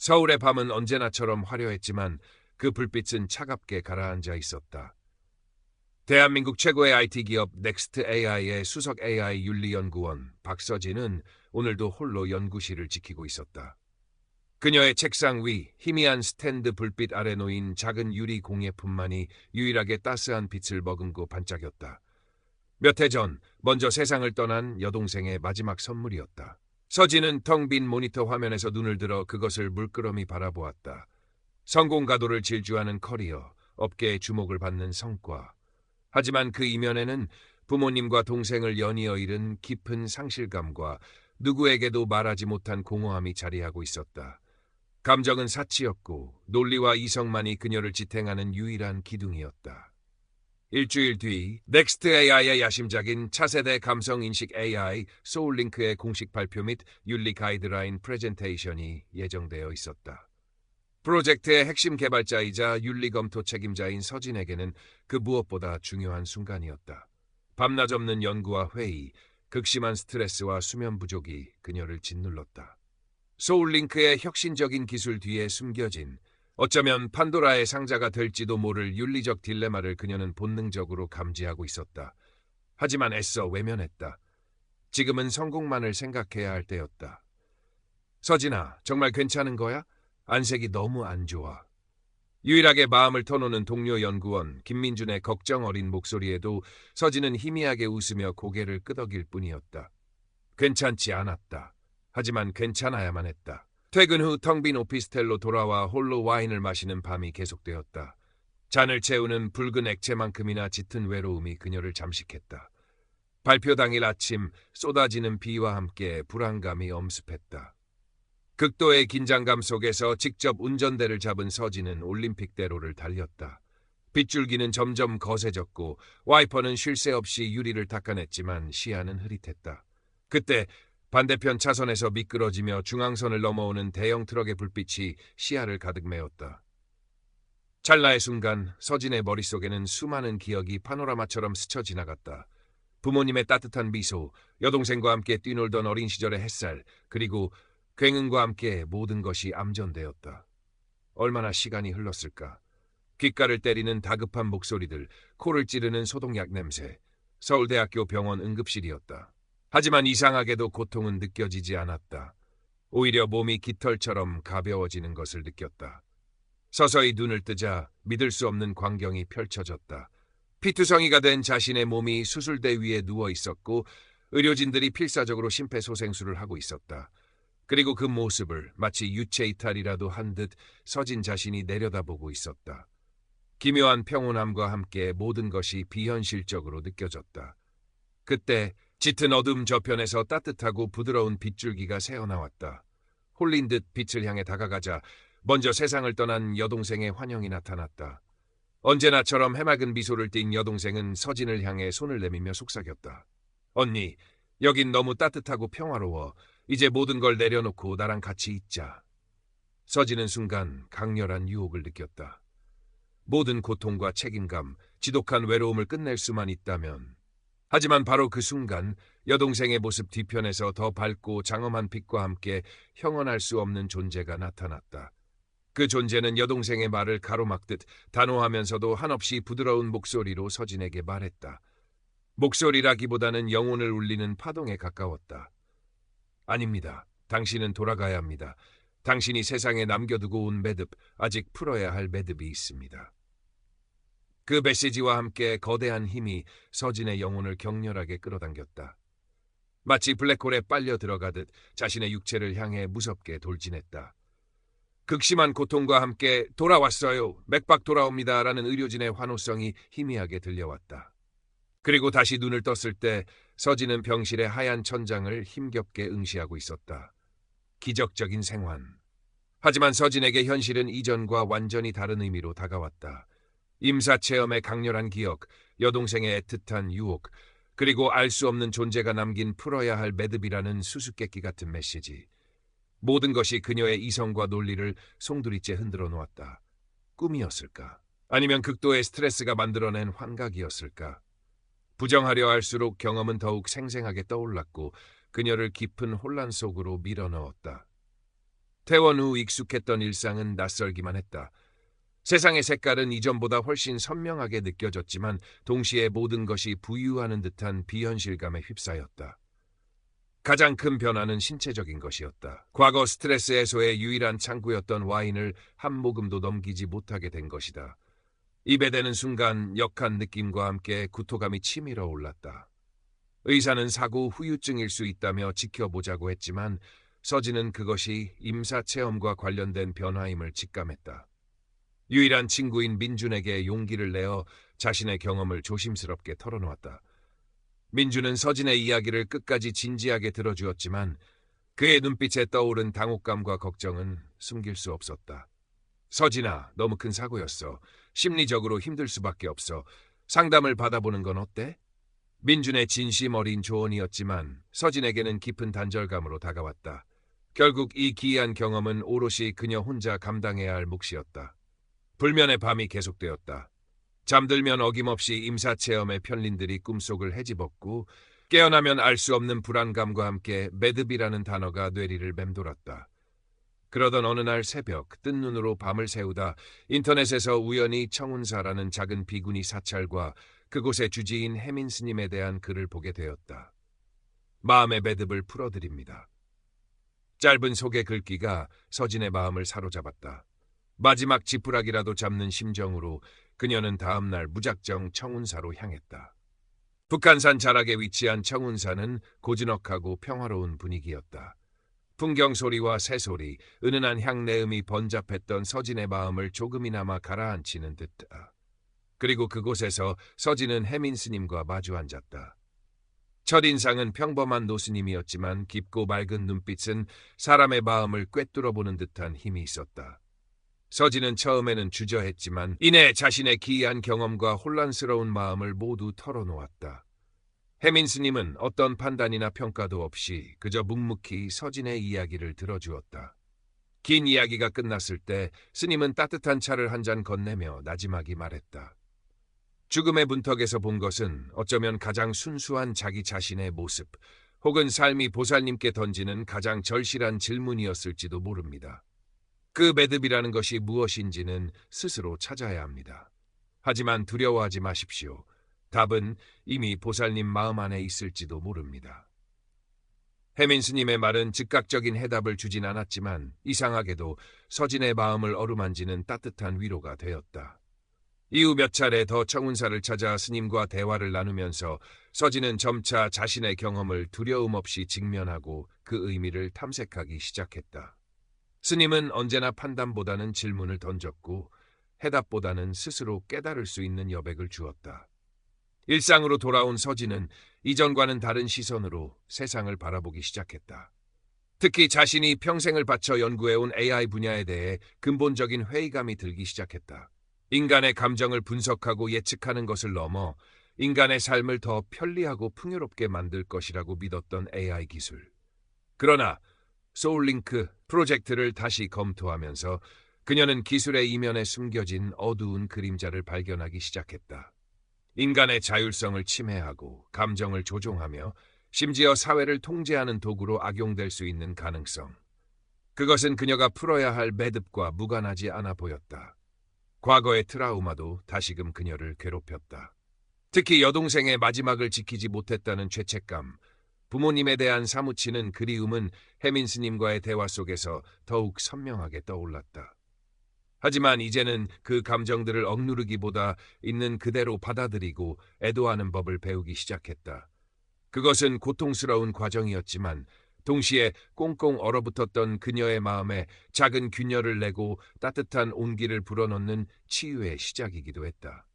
서울의 밤은 언제나처럼 화려했지만 그 불빛은 차갑게 가라앉아 있었다. 대한민국 최고의 IT 기업 넥스트 AI의 수석 AI 윤리연구원 박서진은 오늘도 홀로 연구실을 지키고 있었다. 그녀의 책상 위 희미한 스탠드 불빛 아래 놓인 작은 유리 공예품만이 유일하게 따스한 빛을 머금고 반짝였다. 몇 해 전 먼저 세상을 떠난 여동생의 마지막 선물이었다. 서진은 텅 빈 모니터 화면에서 눈을 들어 그것을 물끄러미 바라보았다. 성공 가도를 질주하는 커리어, 업계의 주목을 받는 성과. 하지만 그 이면에는 부모님과 동생을 연이어 잃은 깊은 상실감과 누구에게도 말하지 못한 공허함이 자리하고 있었다. 감정은 사치였고 논리와 이성만이 그녀를 지탱하는 유일한 기둥이었다. 일주일 뒤 넥스트 AI의 야심작인 차세대 감성인식 AI 소울링크의 공식 발표 및 윤리 가이드라인 프레젠테이션이 예정되어 있었다. 프로젝트의 핵심 개발자이자 윤리검토 책임자인 서진에게는 그 무엇보다 중요한 순간이었다. 밤낮 없는 연구와 회의, 극심한 스트레스와 수면 부족이 그녀를 짓눌렀다. 소울링크의 혁신적인 기술 뒤에 숨겨진 어쩌면 판도라의 상자가 될지도 모를 윤리적 딜레마를 그녀는 본능적으로 감지하고 있었다. 하지만 애써 외면했다. 지금은 성공만을 생각해야 할 때였다. 서진아, 정말 괜찮은 거야? 안색이 너무 안 좋아. 유일하게 마음을 터놓는 동료 연구원 김민준의 걱정 어린 목소리에도 서진은 희미하게 웃으며 고개를 끄덕일 뿐이었다. 괜찮지 않았다. 하지만 괜찮아야만 했다. 퇴근 후 텅 빈 오피스텔로 돌아와 홀로 와인을 마시는 밤이 계속되었다. 잔을 채우는 붉은 액체만큼이나 짙은 외로움이 그녀를 잠식했다. 발표 당일 아침 쏟아지는 비와 함께 불안감이 엄습했다. 극도의 긴장감 속에서 직접 운전대를 잡은 서진은 올림픽대로를 달렸다. 빗줄기는 점점 거세졌고 와이퍼는 쉴 새 없이 유리를 닦아냈지만 시야는 흐릿했다. 그때 반대편 차선에서 미끄러지며 중앙선을 넘어오는 대형 트럭의 불빛이 시야를 가득 메웠다. 찰나의 순간 서진의 머릿속에는 수많은 기억이 파노라마처럼 스쳐 지나갔다. 부모님의 따뜻한 미소, 여동생과 함께 뛰놀던 어린 시절의 햇살, 그리고 굉음과 함께 모든 것이 암전되었다. 얼마나 시간이 흘렀을까? 귓가를 때리는 다급한 목소리들, 코를 찌르는 소독약 냄새, 서울대학교 병원 응급실이었다. 하지만 이상하게도 고통은 느껴지지 않았다. 오히려 몸이 깃털처럼 가벼워지는 것을 느꼈다. 서서히 눈을 뜨자 믿을 수 없는 광경이 펼쳐졌다. 피투성이가 된 자신의 몸이 수술대 위에 누워 있었고 의료진들이 필사적으로 심폐소생술을 하고 있었다. 그리고 그 모습을 마치 유체 이탈이라도 한 듯 서진 자신이 내려다보고 있었다. 기묘한 평온함과 함께 모든 것이 비현실적으로 느껴졌다. 그때 짙은 어둠 저편에서 따뜻하고 부드러운 빗줄기가 새어나왔다. 홀린 듯 빛을 향해 다가가자 먼저 세상을 떠난 여동생의 환영이 나타났다. 언제나처럼 해맑은 미소를 띤 여동생은 서진을 향해 손을 내밀며 속삭였다. 언니, 여긴 너무 따뜻하고 평화로워. 이제 모든 걸 내려놓고 나랑 같이 있자. 서진은 순간 강렬한 유혹을 느꼈다. 모든 고통과 책임감, 지독한 외로움을 끝낼 수만 있다면. 하지만 바로 그 순간 여동생의 모습 뒤편에서 더 밝고 장엄한 빛과 함께 형언할 수 없는 존재가 나타났다. 그 존재는 여동생의 말을 가로막듯 단호하면서도 한없이 부드러운 목소리로 서진에게 말했다. 목소리라기보다는 영혼을 울리는 파동에 가까웠다. 아닙니다. 당신은 돌아가야 합니다. 당신이 세상에 남겨두고 온 매듭, 아직 풀어야 할 매듭이 있습니다. 그 메시지와 함께 거대한 힘이 서진의 영혼을 격렬하게 끌어당겼다. 마치 블랙홀에 빨려 들어가듯 자신의 육체를 향해 무섭게 돌진했다. 극심한 고통과 함께 돌아왔어요. 맥박 돌아옵니다라는 의료진의 환호성이 희미하게 들려왔다. 그리고 다시 눈을 떴을 때 서진은 병실의 하얀 천장을 힘겹게 응시하고 있었다. 기적적인 생還. 하지만 서진에게 현실은 이전과 완전히 다른 의미로 다가왔다. 임사체험의 강렬한 기억, 여동생의 애틋한 유혹, 그리고 알 수 없는 존재가 남긴 풀어야 할 매듭이라는 수수께끼 같은 메시지. 모든 것이 그녀의 이성과 논리를 송두리째 흔들어 놓았다. 꿈이었을까? 아니면 극도의 스트레스가 만들어낸 환각이었을까? 부정하려 할수록 경험은 더욱 생생하게 떠올랐고 그녀를 깊은 혼란 속으로 밀어넣었다. 퇴원 후 익숙했던 일상은 낯설기만 했다. 세상의 색깔은 이전보다 훨씬 선명하게 느껴졌지만 동시에 모든 것이 부유하는 듯한 비현실감에 휩싸였다. 가장 큰 변화는 신체적인 것이었다. 과거 스트레스 해소의 유일한 창구였던 와인을 한 모금도 넘기지 못하게 된 것이다. 입에 대는 순간 역한 느낌과 함께 구토감이 치밀어 올랐다. 의사는 사고 후유증일 수 있다며 지켜보자고 했지만 서진은 그것이 임사체험과 관련된 변화임을 직감했다. 유일한 친구인 민준에게 용기를 내어 자신의 경험을 조심스럽게 털어놓았다. 민준은 서진의 이야기를 끝까지 진지하게 들어주었지만 그의 눈빛에 떠오른 당혹감과 걱정은 숨길 수 없었다. 서진아, 너무 큰 사고였어. 심리적으로 힘들 수밖에 없어. 상담을 받아보는 건 어때? 민준의 진심 어린 조언이었지만 서진에게는 깊은 단절감으로 다가왔다. 결국 이 기이한 경험은 오롯이 그녀 혼자 감당해야 할 몫이었다. 불면의 밤이 계속되었다. 잠들면 어김없이 임사체험의 편린들이 꿈속을 헤집었고 깨어나면 알 수 없는 불안감과 함께 매듭이라는 단어가 뇌리를 맴돌았다. 그러던 어느 날 새벽 뜬 눈으로 밤을 새우다 인터넷에서 우연히 청운사라는 작은 비구니 사찰과 그곳의 주지인 혜민 스님에 대한 글을 보게 되었다. 마음의 매듭을 풀어드립니다. 짧은 소개 글귀가 서진의 마음을 사로잡았다. 마지막 지푸라기라도 잡는 심정으로 그녀는 다음 날 무작정 청운사로 향했다. 북한산 자락에 위치한 청운사는 고즈넉하고 평화로운 분위기였다. 풍경 소리와 새소리, 은은한 향내음이 번잡했던 서진의 마음을 조금이나마 가라앉히는 듯하다. 그리고 그곳에서 서진은 혜민 스님과 마주 앉았다. 첫인상은 평범한 노스님이었지만 깊고 맑은 눈빛은 사람의 마음을 꿰뚫어보는 듯한 힘이 있었다. 서진은 처음에는 주저했지만 이내 자신의 기이한 경험과 혼란스러운 마음을 모두 털어놓았다. 혜민 스님은 어떤 판단이나 평가도 없이 그저 묵묵히 서진의 이야기를 들어주었다. 긴 이야기가 끝났을 때 스님은 따뜻한 차를 한 잔 건네며 나지막이 말했다. 죽음의 문턱에서 본 것은 어쩌면 가장 순수한 자기 자신의 모습, 혹은 삶이 보살님께 던지는 가장 절실한 질문이었을지도 모릅니다. 그 매듭이라는 것이 무엇인지는 스스로 찾아야 합니다. 하지만 두려워하지 마십시오. 답은 이미 보살님 마음 안에 있을지도 모릅니다. 혜민 스님의 말은 즉각적인 해답을 주진 않았지만 이상하게도 서진의 마음을 어루만지는 따뜻한 위로가 되었다. 이후 몇 차례 더 청운사를 찾아 스님과 대화를 나누면서 서진은 점차 자신의 경험을 두려움 없이 직면하고 그 의미를 탐색하기 시작했다. 스님은 언제나 판단보다는 질문을 던졌고 해답보다는 스스로 깨달을 수 있는 여백을 주었다. 일상으로 돌아온 서진은 이전과는 다른 시선으로 세상을 바라보기 시작했다. 특히 자신이 평생을 바쳐 연구해온 AI 분야에 대해 근본적인 회의감이 들기 시작했다. 인간의 감정을 분석하고 예측하는 것을 넘어 인간의 삶을 더 편리하고 풍요롭게 만들 것이라고 믿었던 AI 기술. 그러나 소울링크 프로젝트를 다시 검토하면서 그녀는 기술의 이면에 숨겨진 어두운 그림자를 발견하기 시작했다. 인간의 자율성을 침해하고 감정을 조종하며 심지어 사회를 통제하는 도구로 악용될 수 있는 가능성. 그것은 그녀가 풀어야 할 매듭과 무관하지 않아 보였다. 과거의 트라우마도 다시금 그녀를 괴롭혔다. 특히 여동생의 마지막을 지키지 못했다는 죄책감, 부모님에 대한 사무치는 그리움은 혜민 스님과의 대화 속에서 더욱 선명하게 떠올랐다. 하지만 이제는 그 감정들을 억누르기보다 있는 그대로 받아들이고 애도하는 법을 배우기 시작했다. 그것은 고통스러운 과정이었지만 동시에 꽁꽁 얼어붙었던 그녀의 마음에 작은 균열을 내고 따뜻한 온기를 불어넣는 치유의 시작이기도 했다.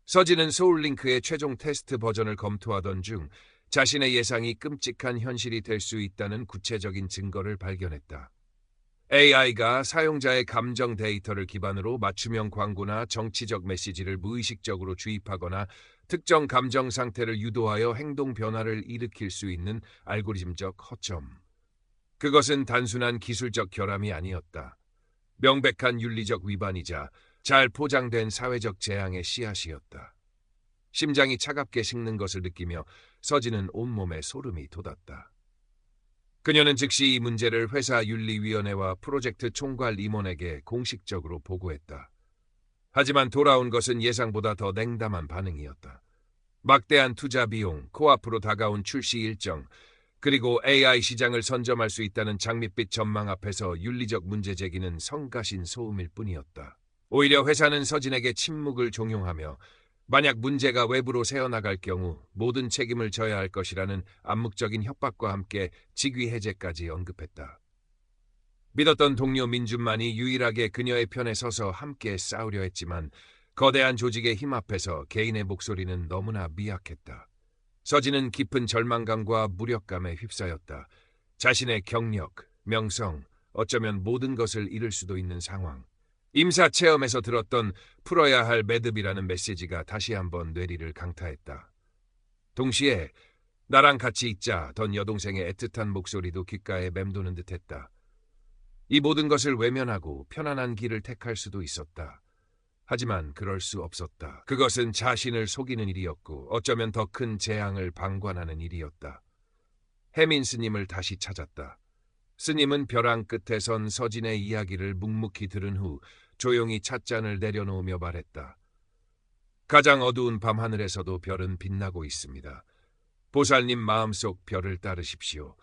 서진은 소울링크의 최종 테스트 버전을 검토하던 중 자신의 예상이 끔찍한 현실이 될 수 있다는 구체적인 증거를 발견했다. AI가 사용자의 감정 데이터를 기반으로 맞춤형 광고나 정치적 메시지를 무의식적으로 주입하거나 특정 감정 상태를 유도하여 행동 변화를 일으킬 수 있는 알고리즘적 허점. 그것은 단순한 기술적 결함이 아니었다. 명백한 윤리적 위반이자 잘 포장된 사회적 재앙의 씨앗이었다. 심장이 차갑게 식는 것을 느끼며 서진은 온몸에 소름이 돋았다. 그녀는 즉시 이 문제를 회사 윤리위원회와 프로젝트 총괄 임원에게 공식적으로 보고했다. 하지만 돌아온 것은 예상보다 더 냉담한 반응이었다. 막대한 투자 비용, 코앞으로 다가온 출시 일정, 그리고 AI 시장을 선점할 수 있다는 장밋빛 전망 앞에서 윤리적 문제 제기는 성가신 소음일 뿐이었다. 오히려 회사는 서진에게 침묵을 종용하며 만약 문제가 외부로 새어나갈 경우 모든 책임을 져야 할 것이라는 암묵적인 협박과 함께 직위 해제까지 언급했다. 믿었던 동료 민준만이 유일하게 그녀의 편에 서서 함께 싸우려 했지만 거대한 조직의 힘 앞에서 개인의 목소리는 너무나 미약했다. 서진은 깊은 절망감과 무력감에 휩싸였다. 자신의 경력, 명성, 어쩌면 모든 것을 잃을 수도 있는 상황. 임사 체험에서 들었던 풀어야 할 매듭이라는 메시지가 다시 한번 뇌리를 강타했다. 동시에 나랑 같이 있자던 여동생의 애틋한 목소리도 귓가에 맴도는 듯했다. 이 모든 것을 외면하고 편안한 길을 택할 수도 있었다. 하지만 그럴 수 없었다. 그것은 자신을 속이는 일이었고 어쩌면 더 큰 재앙을 방관하는 일이었다. 해민 스님을 다시 찾았다. 스님은 벼랑 끝에 선 서진의 이야기를 묵묵히 들은 후 조용히 찻잔을 내려놓으며 말했다. 가장 어두운 밤하늘에서도 별은 빛나고 있습니다. 보살님 마음속 별을 따르십시오.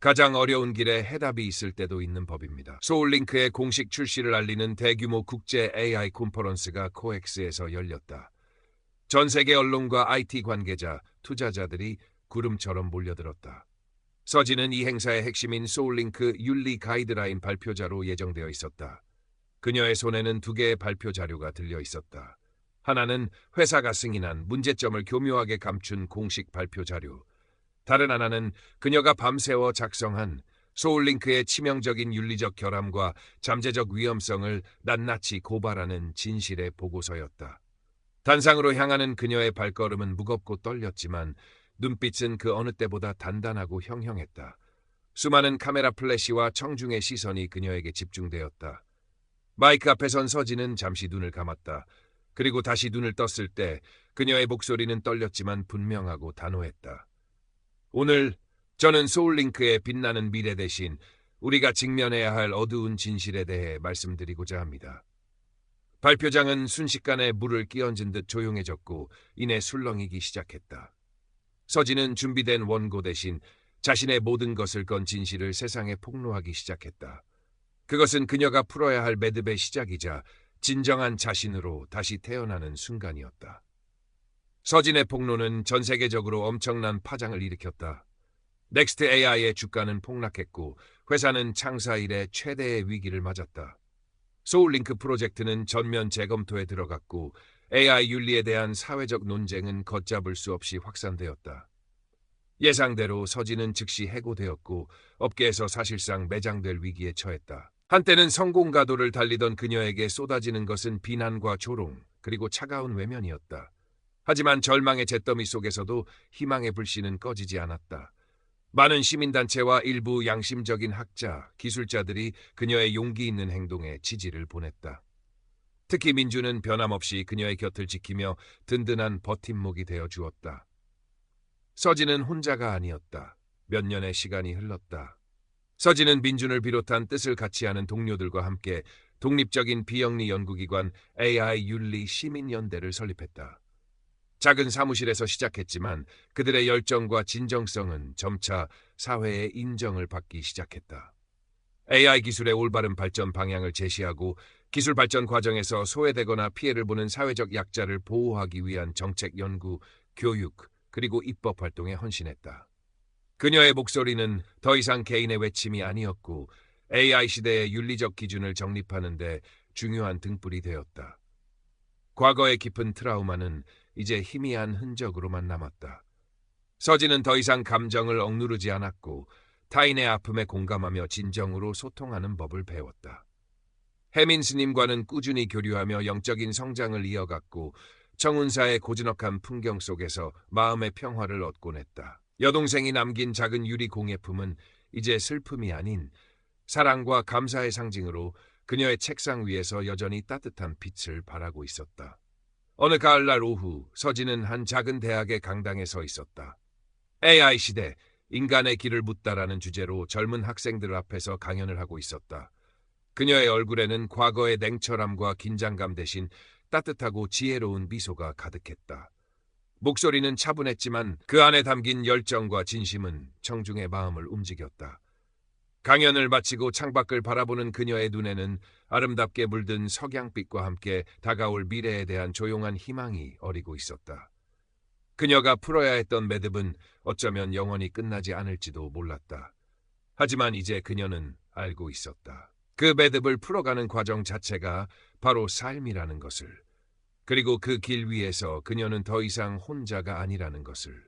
가장 어려운 길에 해답이 있을 때도 있는 법입니다. 소울링크의 공식 출시를 알리는 대규모 국제 AI 컨퍼런스가 코엑스에서 열렸다. 전 세계 언론과 IT 관계자, 투자자들이 구름처럼 몰려들었다. 서진은 이 행사의 핵심인 소울링크 윤리 가이드라인 발표자로 예정되어 있었다. 그녀의 손에는 두 개의 발표 자료가 들려 있었다. 하나는 회사가 승인한 문제점을 교묘하게 감춘 공식 발표 자료. 다른 하나는 그녀가 밤새워 작성한 소울링크의 치명적인 윤리적 결함과 잠재적 위험성을 낱낱이 고발하는 진실의 보고서였다. 단상으로 향하는 그녀의 발걸음은 무겁고 떨렸지만 눈빛은 그 어느 때보다 단단하고 형형했다. 수많은 카메라 플래시와 청중의 시선이 그녀에게 집중되었다. 마이크 앞에 선 서진은 잠시 눈을 감았다. 그리고 다시 눈을 떴을 때 그녀의 목소리는 떨렸지만 분명하고 단호했다. 오늘 저는 소울링크의 빛나는 미래 대신 우리가 직면해야 할 어두운 진실에 대해 말씀드리고자 합니다. 발표장은 순식간에 물을 끼얹은 듯 조용해졌고 이내 술렁이기 시작했다. 서진은 준비된 원고 대신 자신의 모든 것을 건 진실을 세상에 폭로하기 시작했다. 그것은 그녀가 풀어야 할 매듭의 시작이자 진정한 자신으로 다시 태어나는 순간이었다. 서진의 폭로는 전 세계적으로 엄청난 파장을 일으켰다. 넥스트 AI의 주가는 폭락했고 회사는 창사 이래 최대의 위기를 맞았다. 소울링크 프로젝트는 전면 재검토에 들어갔고 AI 윤리에 대한 사회적 논쟁은 걷잡을 수 없이 확산되었다. 예상대로 서진은 즉시 해고되었고 업계에서 사실상 매장될 위기에 처했다. 한때는 성공 가도를 달리던 그녀에게 쏟아지는 것은 비난과 조롱, 그리고 차가운 외면이었다. 하지만 절망의 잿더미 속에서도 희망의 불씨는 꺼지지 않았다. 많은 시민단체와 일부 양심적인 학자, 기술자들이 그녀의 용기 있는 행동에 지지를 보냈다. 특히 민주는 변함없이 그녀의 곁을 지키며 든든한 버팀목이 되어 주었다. 서진은 혼자가 아니었다. 몇 년의 시간이 흘렀다. 서진은 민준을 비롯한 뜻을 같이 하는 동료들과 함께 독립적인 비영리 연구기관 AI 윤리 시민연대를 설립했다. 작은 사무실에서 시작했지만 그들의 열정과 진정성은 점차 사회의 인정을 받기 시작했다. AI 기술의 올바른 발전 방향을 제시하고 기술 발전 과정에서 소외되거나 피해를 보는 사회적 약자를 보호하기 위한 정책 연구, 교육, 그리고 입법 활동에 헌신했다. 그녀의 목소리는 더 이상 개인의 외침이 아니었고 AI 시대의 윤리적 기준을 정립하는 데 중요한 등불이 되었다. 과거의 깊은 트라우마는 이제 희미한 흔적으로만 남았다. 서진은 더 이상 감정을 억누르지 않았고 타인의 아픔에 공감하며 진정으로 소통하는 법을 배웠다. 해민 스님과는 꾸준히 교류하며 영적인 성장을 이어갔고 청운사의 고즈넉한 풍경 속에서 마음의 평화를 얻곤 했다. 여동생이 남긴 작은 유리 공예품은 이제 슬픔이 아닌 사랑과 감사의 상징으로 그녀의 책상 위에서 여전히 따뜻한 빛을 발하고 있었다. 어느 가을날 오후 서진은 한 작은 대학의 강당에 서 있었다. AI 시대, 인간의 길을 묻다라는 주제로 젊은 학생들 앞에서 강연을 하고 있었다. 그녀의 얼굴에는 과거의 냉철함과 긴장감 대신 따뜻하고 지혜로운 미소가 가득했다. 목소리는 차분했지만 그 안에 담긴 열정과 진심은 청중의 마음을 움직였다. 강연을 마치고 창밖을 바라보는 그녀의 눈에는 아름답게 물든 석양빛과 함께 다가올 미래에 대한 조용한 희망이 어리고 있었다. 그녀가 풀어야 했던 매듭은 어쩌면 영원히 끝나지 않을지도 몰랐다. 하지만 이제 그녀는 알고 있었다. 그 매듭을 풀어가는 과정 자체가 바로 삶이라는 것을. 그리고 그 길 위에서 그녀는 더 이상 혼자가 아니라는 것을.